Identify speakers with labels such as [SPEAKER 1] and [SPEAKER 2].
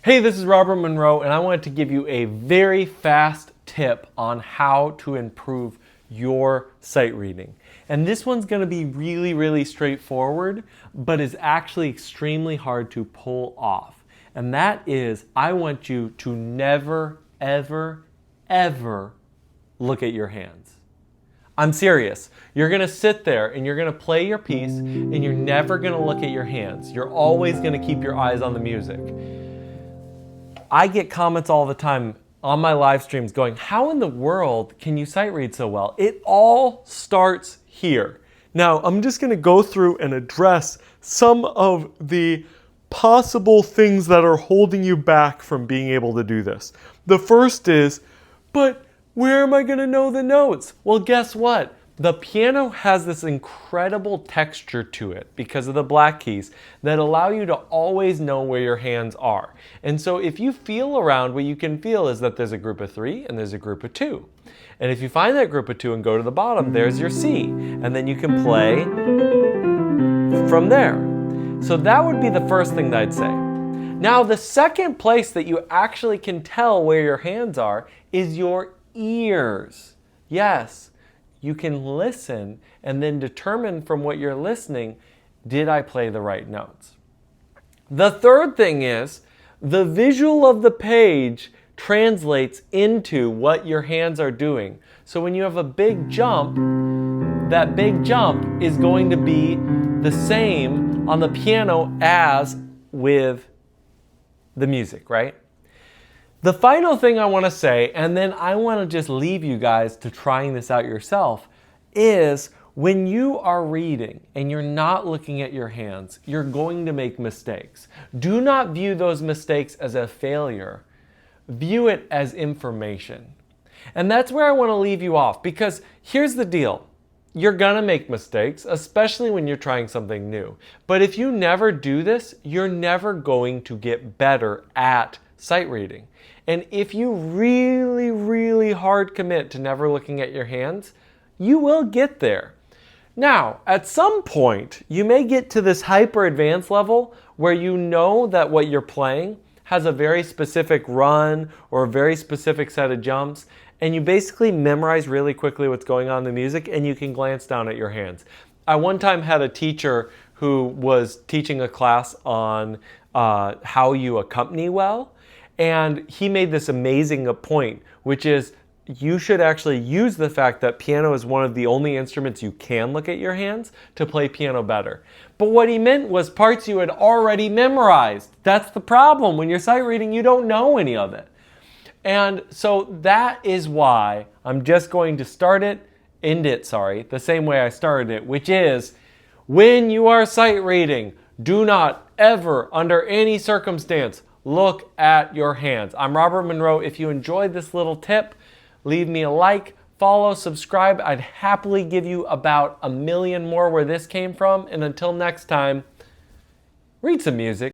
[SPEAKER 1] Hey, this is Robert Monroe, and I wanted to give you a very fast tip on how to improve your sight reading. And this one's going to be really straightforward, but is actually extremely hard to pull off. And that is, I want you to never, ever look at your hands. I'm serious. You're going to sit there and you're going to play your piece and you're never going to look at your hands. You're always going to keep your eyes on the music. I get comments all the time on my live streams going, how in the world can you sight read so well? It all starts here. Now, I'm just going to go through and address some of the possible things that are holding you back from being able to do this. The first is, but where am I going to know the notes? Well, guess what? The piano has this incredible texture to it because of the black keys that allow you to always know where your hands are. And so if you feel around, what you can feel is that there's a group of 3 and there's a group of 2. And if you find that group of 2 and go to the bottom, there's your C. And then you can play from there. So that would be the first thing that I'd say. Now, the second place that you actually can tell where your hands are is your ears. Yes. You can listen and then determine from what you're listening, did I play the right notes? The third thing is the visual of the page translates into what your hands are doing. So when you have a big jump, that big jump is going to be the same on the piano as with the music, right? The final thing I want to say, and then I want to just leave you guys to trying this out yourself, is when you are reading and you're not looking at your hands, you're going to make mistakes. Do not view those mistakes as a failure. View it as information. And that's where I want to leave you off, because here's the deal. You're going to make mistakes, especially when you're trying something new. But if you never do this, you're never going to get better at sight reading. And if you really hard commit to never looking at your hands, you will get there. Now, at some point, you may get to this hyper advanced level where you know that what you're playing has a very specific run or a very specific set of jumps, and you basically memorize really quickly what's going on in the music, and you can glance down at your hands. I one time had a teacher who was teaching a class on how you accompany well. And he made this amazing point, which is you should actually use the fact that piano is one of the only instruments you can look at your hands to play piano better. But what he meant was parts you had already memorized. That's the problem. When you're sight reading, you don't know any of it. And so that is why I'm just going to end it, the same way I started it, which is when you are sight reading, do not ever, under any circumstance, look at your hands. I'm Robert Monroe. If you enjoyed this little tip, leave me a like, follow, subscribe. I'd happily give you about 1 million more where this came from. And until next time, read some music.